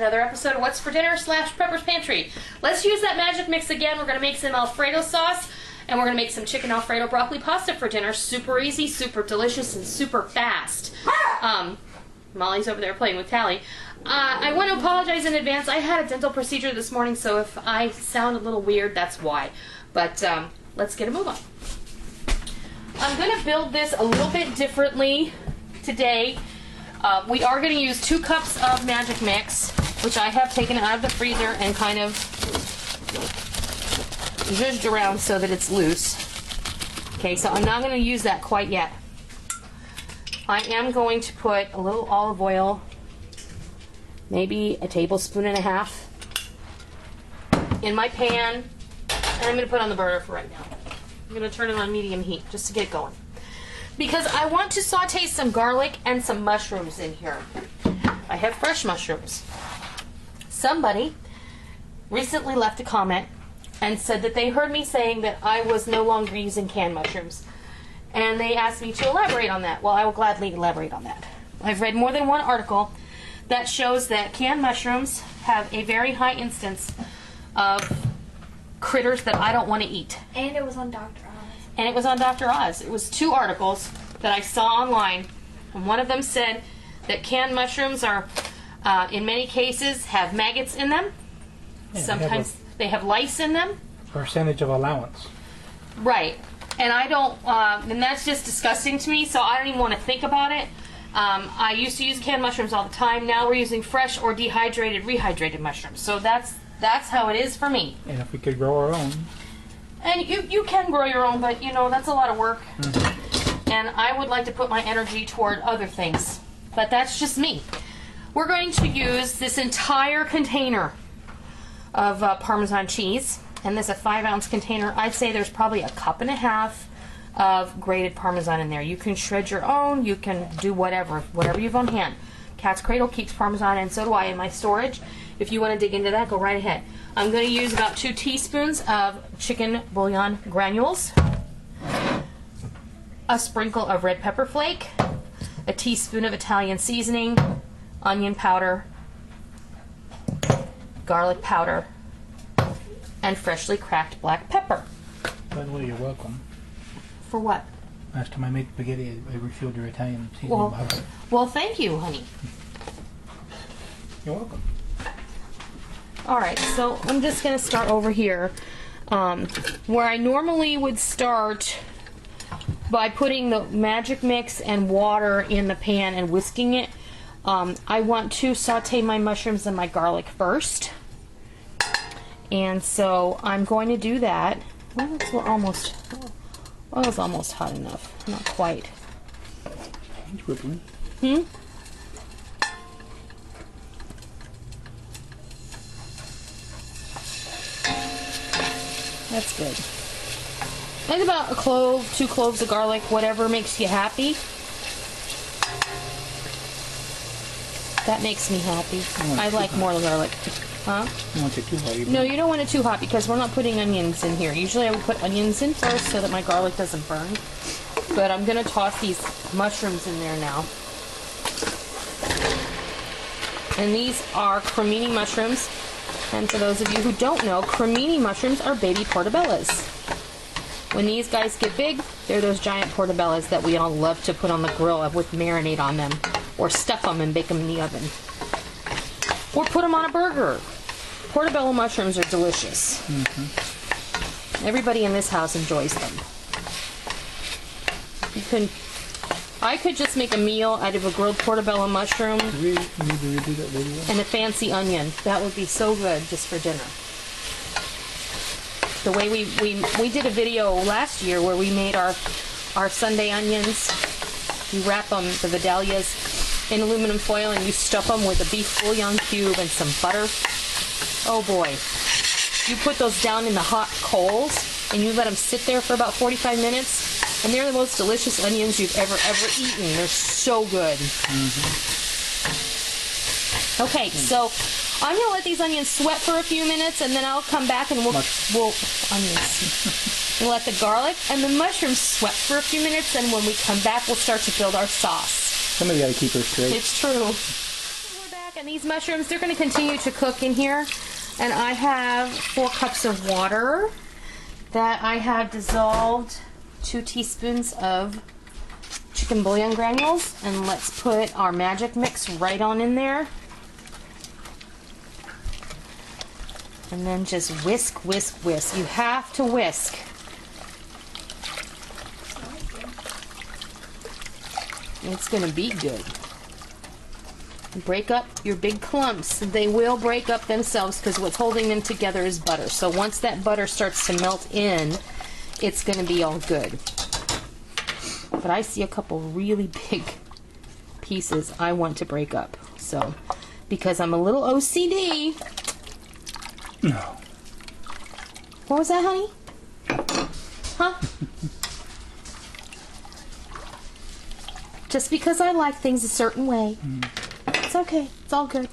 another episode of What's for Dinner / Prepper's Pantry. Let's use that magic mix again. We're going to make some Alfredo sauce, and we're going to make some chicken Alfredo broccoli pasta for dinner. Super easy, super delicious, and super fast. Molly's over there playing with Tally. I want to apologize in advance. I had a dental procedure this morning, so if I sound a little weird, that's why. But let's get a move on. I'm going to build this a little bit differently today. We are going to use 2 cups of magic mix, which I have taken out of the freezer and kind of zhuzhed around so that it's loose. Okay, so I'm not going to use that quite yet. I am going to put a little olive oil, maybe a tablespoon and a half, in my pan, and I'm going to put it on the burner for right now. I'm going to turn it on medium heat just to get it going, because I want to saute some garlic and some mushrooms in here. I have fresh mushrooms. Somebody recently left a comment and said that they heard me saying that I was no longer using canned mushrooms, and they asked me to elaborate on that. Well, I will gladly elaborate on that. I've read more than one article that shows that canned mushrooms have a very high instance of critters that I don't want to eat. And it was on Dr. Oz. And it was on Dr. Oz. It was 2 articles that I saw online, and one of them said that canned mushrooms are, in many cases, have maggots in them. Yeah, sometimes they have lice in them. Percentage of allowance. Right. And I don't, and that's just disgusting to me, so I don't even want to think about it. I used to use canned mushrooms all the time. Now we're using fresh or dehydrated, rehydrated mushrooms. So that's how it is for me. And if we could grow our own. And you can grow your own, but you know, that's a lot of work. Mm-hmm. And I would like to put my energy toward other things. But that's just me. We're going to use this entire container of Parmesan cheese. And this is a 5-ounce container. I'd say there's probably 1.5 cups of grated Parmesan in there. You can shred your own. You can do whatever you have on hand. Cat's Cradle keeps Parmesan, and so do I in my storage. If you want to dig into that, go right ahead. I'm going to use about 2 teaspoons of chicken bouillon granules, a sprinkle of red pepper flake, a teaspoon of Italian seasoning, onion powder, garlic powder, and freshly cracked black pepper. By the way, you're welcome. For what? Last time I made spaghetti, I refilled your Italian seasoning bottle. Well, thank you, honey. You're welcome. Alright, so I'm just going to start over here, where I normally would start by putting the magic mix and water in the pan and whisking it. I want to saute my mushrooms and my garlic first. And so I'm going to do that. Well, it's almost hot enough. Not quite. It's rippling. That's good. And about a clove, 2 cloves of garlic, whatever makes you happy. That makes me happy. I like more garlic. Huh? You want it too hot? No, you don't want it too hot because we're not putting onions in here. Usually I would put onions in first so that my garlic doesn't burn. But I'm going to toss these mushrooms in there now. And these are cremini mushrooms. And for those of you who don't know, cremini mushrooms are baby portobellas. When these guys get big, they're those giant portobellas that we all love to put on the grill with marinade on them. Or stuff them and bake them in the oven. Or put them on a burger. Portobello mushrooms are delicious. Mm-hmm. Everybody in this house enjoys them. I could just make a meal out of a grilled portobello mushroom and a fancy onion. That would be so good just for dinner. The way we did a video last year where we made our Sunday onions. You wrap them, the Vidalias, in aluminum foil, and you stuff them with a beef bouillon cube and some butter. Oh boy. You put those down in the hot coals and you let them sit there for about 45 minutes, and they're the most delicious onions you've ever eaten. They're so good. Okay, so I'm going to let these onions sweat for a few minutes, and then I'll come back and we'll onions. We'll let the garlic and the mushrooms sweat for a few minutes, and when we come back, we'll start to build our sauce. Somebody got to keep her straight. It's true. We're back, And these mushrooms, they're going to continue to cook in here. And I have 4 cups of water that I have dissolved 2 teaspoons of chicken bouillon granules. And let's put our magic mix right on in there. And then just whisk, whisk, whisk. You have to whisk. It's going to be good. Break up your big clumps. They will break up themselves because what's holding them together is butter. So once that butter starts to melt in, it's going to be all good. But I see a couple really big pieces I want to break up. So, because I'm a little OCD. No. What was that, honey? Huh? Just because I like things a certain way. It's okay. It's all good.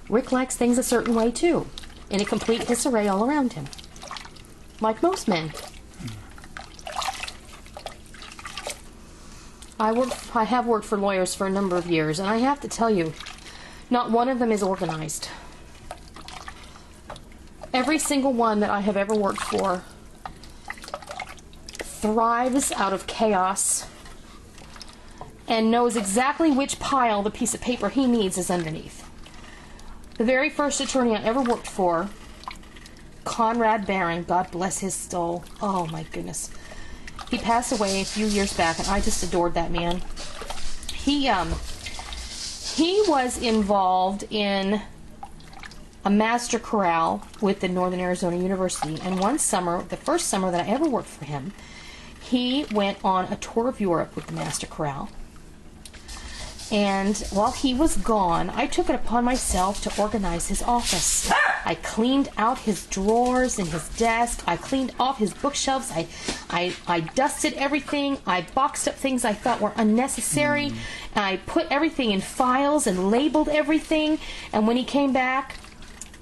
Rick likes things a certain way too, in a complete disarray all around him, like most men. I have worked for lawyers for a number of years, and I have to tell you, not one of them is organized. Every single one that I have ever worked for thrives out of chaos and knows exactly which pile the piece of paper he needs is underneath. The very first attorney I ever worked for, Conrad Barron, God bless his soul. Oh my goodness. He passed away a few years back, and I just adored that man. He was involved in a master chorale with the Northern Arizona University, and one summer, the first summer that I ever worked for him, he went on a tour of Europe with the master chorale. And while he was gone, I took it upon myself to organize his office. I cleaned out his drawers and his desk. I cleaned off his bookshelves. I dusted everything. I boxed up things I thought were unnecessary. I put everything in files and labeled everything. And when he came back,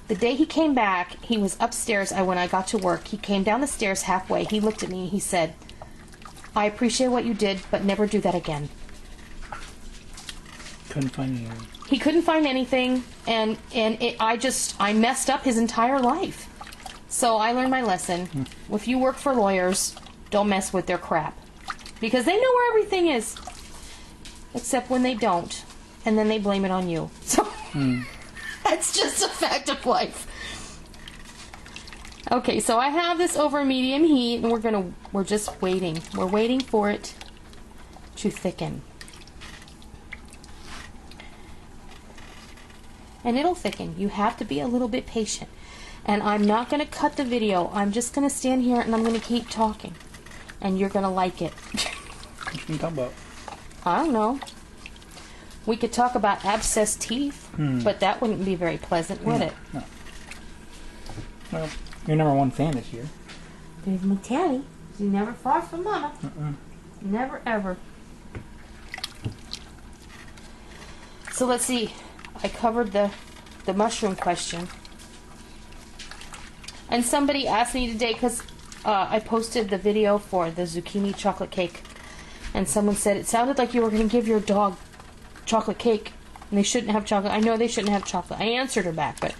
the day he came back, he was upstairs. When I got to work, he came down the stairs halfway. He looked at me and he said, "I appreciate what you did, but never do that again." Couldn't find anything. He couldn't find anything, and I messed up his entire life. So I learned my lesson. If you work for lawyers, don't mess with their crap, because they know where everything is, except when they don't, and then they blame it on you. So that's just a fact of life. Okay, so I have this over medium heat, and we're just waiting. We're waiting for it to thicken. And it'll thicken. You have to be a little bit patient. And I'm not going to cut the video. I'm just going to stand here and I'm going to keep talking. And you're going to like it. What you can talk about? I don't know. We could talk about abscessed teeth, but that wouldn't be very pleasant, would it? No. Well, you're #1 fan this year. There's my Tanny. She's never far from Mama. Never ever. So let's see. I covered the mushroom question. And somebody asked me today, because I posted the video for the zucchini chocolate cake, and someone said it sounded like you were going to give your dog chocolate cake, and they shouldn't have chocolate. I know they shouldn't have chocolate. I answered her back, but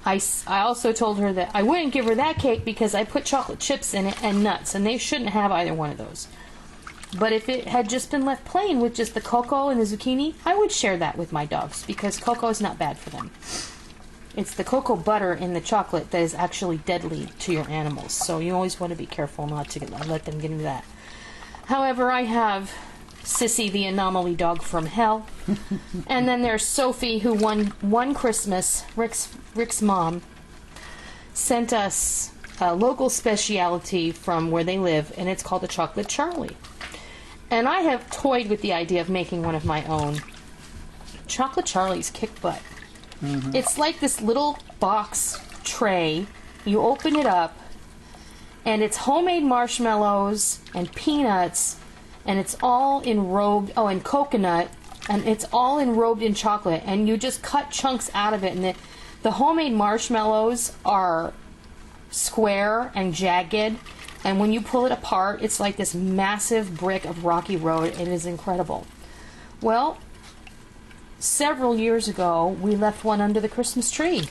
I also told her that I wouldn't give her that cake because I put chocolate chips in it and nuts, and they shouldn't have either one of those. But if it had just been left plain with just the cocoa and the zucchini, I would share that with my dogs, because cocoa is not bad for them. It's the cocoa butter in the chocolate that is actually deadly to your animals, so you always want to be careful not to let them get into that. However, I have Sissy, the anomaly dog from hell, and then there's Sophie, who one Christmas, Rick's mom, sent us a local specialty from where they live, and it's called a chocolate Charlie. And I have toyed with the idea of making one of my own. Chocolate Charlies kick butt. It's like this little box tray. You open it up, and it's homemade marshmallows and peanuts, and it's all enrobed, and coconut, and it's all enrobed in chocolate, and you just cut chunks out of it, and the homemade marshmallows are square and jagged, and when you pull it apart, it's like this massive brick of rocky road. It is incredible. Well, several years ago, we left one under the Christmas tree.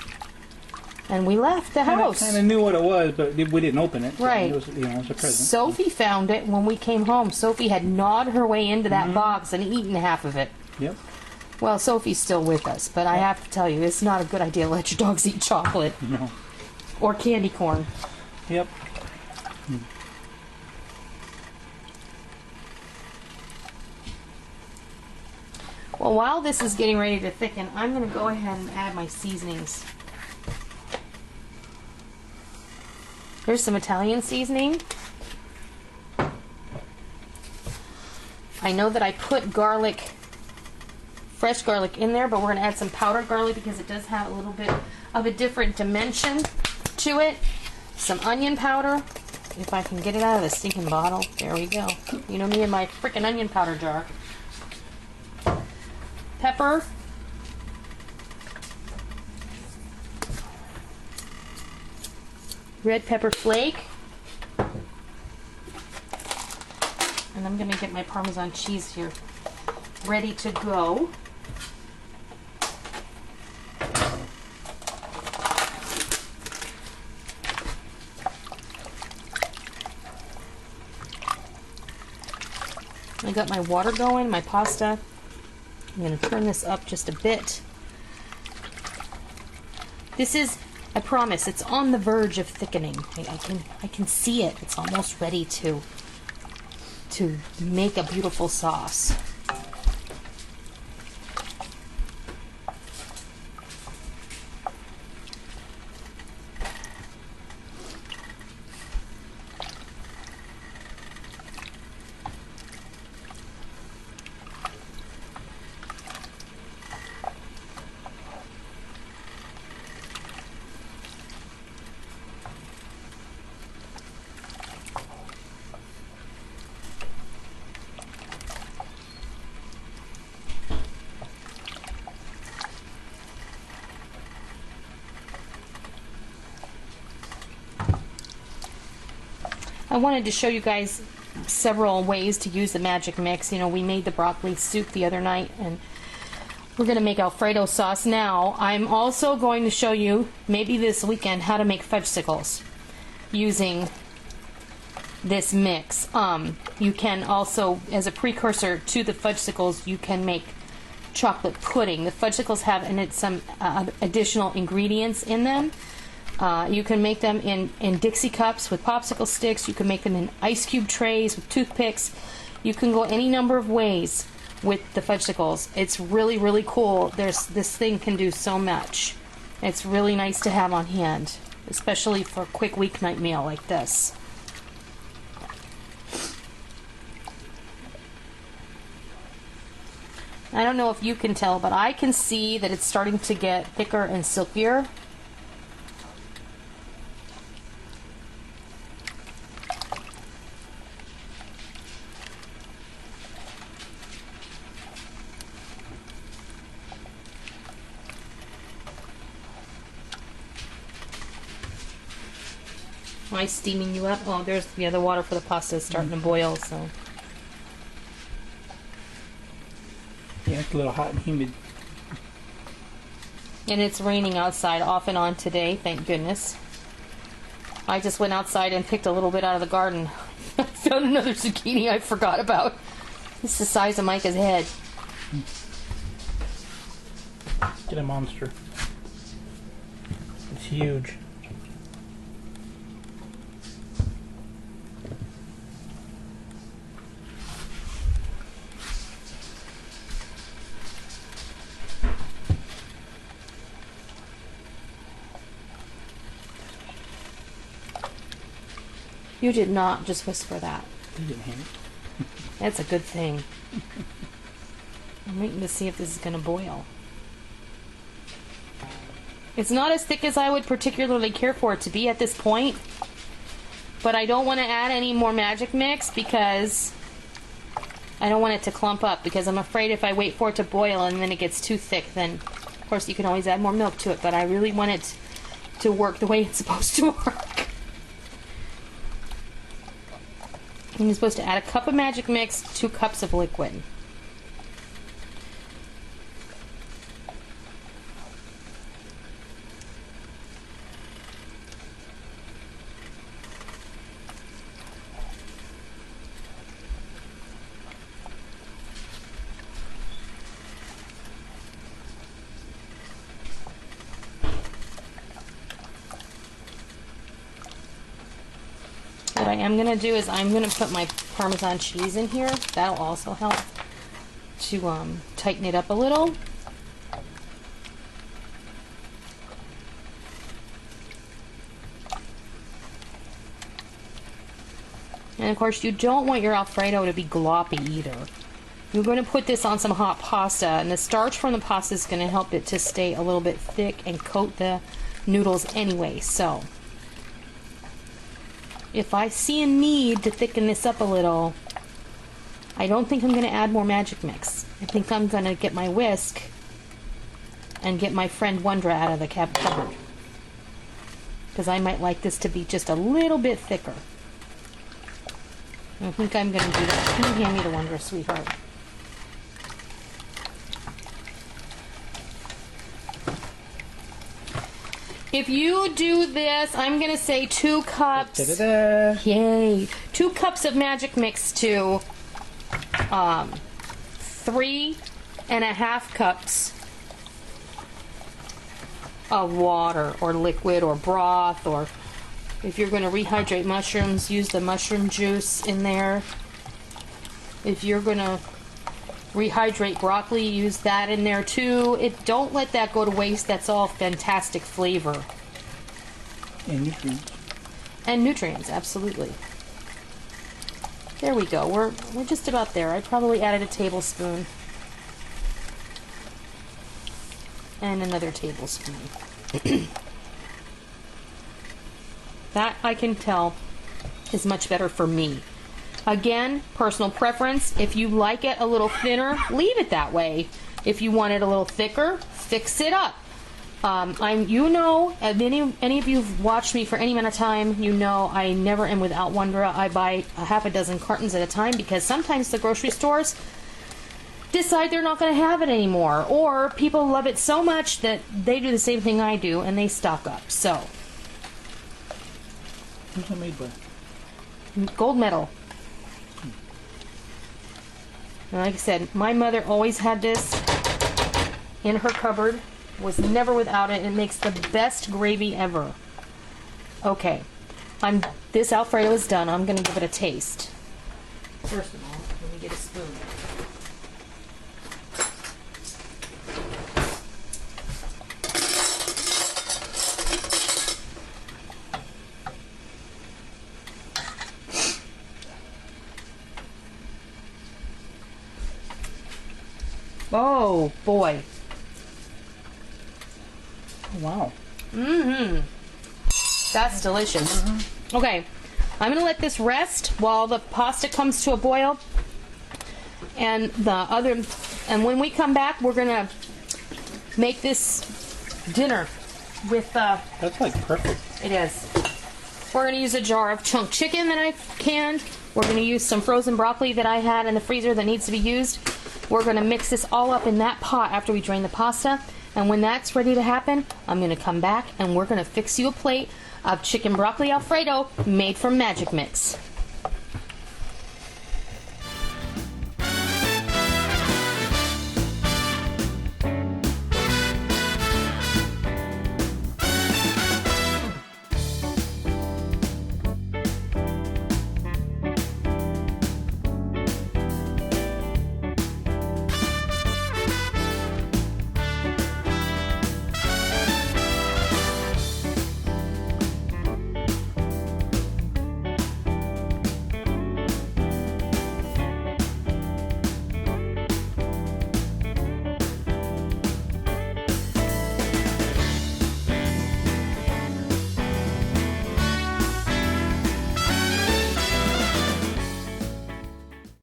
And we left the house. Kind of knew what it was, but we didn't open it. So Right. It was, it was a present. Sophie found it when we came home. Sophie had gnawed her way into that box and eaten half of it. Yep. Well, Sophie's still with us, but I have to tell you, it's not a good idea to let your dogs eat chocolate No. or candy corn. Yep. Well, while this is getting ready to thicken, I'm going to go ahead and add my seasonings. Here's some Italian seasoning. I know that I put garlic, fresh garlic in there, but we're going to add some powdered garlic because it does have a little bit of a different dimension to it. Some onion powder. If I can get it out of the stinking bottle. There we go. You know me and my freaking onion powder jar. Pepper. Red pepper flake. And I'm going to get my Parmesan cheese here ready to go. I got my water going, my pasta. I'm going to turn this up just a bit. This is, I promise, it's on the verge of thickening. I can see it. It's almost ready to make a beautiful sauce. I wanted to show you guys several ways to use the magic mix. You know, we made the broccoli soup the other night, and we're going to make Alfredo sauce now. I'm also going to show you, maybe this weekend, how to make fudgesicles using this mix. You can also, as a precursor to the fudgesicles, you can make chocolate pudding. The fudgesicles have in it some additional ingredients in them. You can make them in Dixie cups with popsicle sticks. You can make them in ice cube trays with toothpicks. You can go any number of ways with the fudgesicles. It's really, really cool. This thing can do so much. It's really nice to have on hand, especially for a quick weeknight meal like this. I don't know if you can tell, but I can see that it's starting to get thicker and silkier. Am I steaming you up? Oh, there's the other water for the pasta is starting to boil, so. Yeah, it's a little hot and humid. And it's raining outside off and on today, thank goodness. I just went outside and picked a little bit out of the garden. I found another zucchini I forgot about. It's the size of Micah's head. Get a monster. It's huge. You did not just whisper that. You didn't hear it. That's a good thing. I'm waiting to see if this is going to boil. It's not as thick as I would particularly care for it to be at this point, but I don't want to add any more magic mix because I don't want it to clump up, because I'm afraid if I wait for it to boil and then it gets too thick, then of course you can always add more milk to it, but I really want it to work the way it's supposed to work. And you're supposed to add a cup of magic mix, 2 cups of liquid. What I am going to do is I'm going to put my Parmesan cheese in here. That'll also help to tighten it up a little. And of course, you don't want your Alfredo to be gloppy either. You're going to put this on some hot pasta, and the starch from the pasta is going to help it to stay a little bit thick and coat the noodles anyway. So, if I see a need to thicken this up a little, I don't think I'm going to add more magic mix. I think I'm going to get my whisk and get my friend Wondra out of the cupboard. Because I might like this to be just a little bit thicker. I think I'm going to do that. Can you hand me the Wondra, sweetheart? If you do this, I'm going to say 2 cups. Da-da-da. Yay. 2 cups of magic mix to 3.5 cups of water or liquid or broth, or if you're going to rehydrate mushrooms, use the mushroom juice in there. If you're going to rehydrate broccoli, use that in there too. Don't let that go to waste. That's all fantastic flavor. And nutrients. And nutrients, absolutely. There we go. We're just about there. I probably added a tablespoon. And another tablespoon. That, I can tell, is much better for me. Again, personal preference. If you like it a little thinner, leave it that way. If you want it a little thicker, fix it up. You know, any of you who've watched me for any amount of time, you know I never am without Wondra. I buy a half a dozen cartons at a time because sometimes the grocery stores decide they're not going to have it anymore, or people love it so much that they do the same thing I do and they stock up. So, Who's it made by? gold medal. And like I said, my mother always had this in her cupboard, was never without it. It makes the best gravy ever. Okay, this Alfredo is done. I'm going to give it a taste. First of all, let me get a spoon. Oh boy. Oh, wow. That's delicious. Okay, I'm gonna let this rest while the pasta comes to a boil. And when we come back, we're gonna make this dinner with That's like perfect. it is. We're gonna use a jar of chunk chicken that I canned. We're gonna use some frozen broccoli that I had in the freezer that needs to be used. We're going to mix this all up in that pot after we drain the pasta. And when that's ready to happen, I'm going to come back and we're going to fix you a plate of chicken broccoli Alfredo made from magic mix.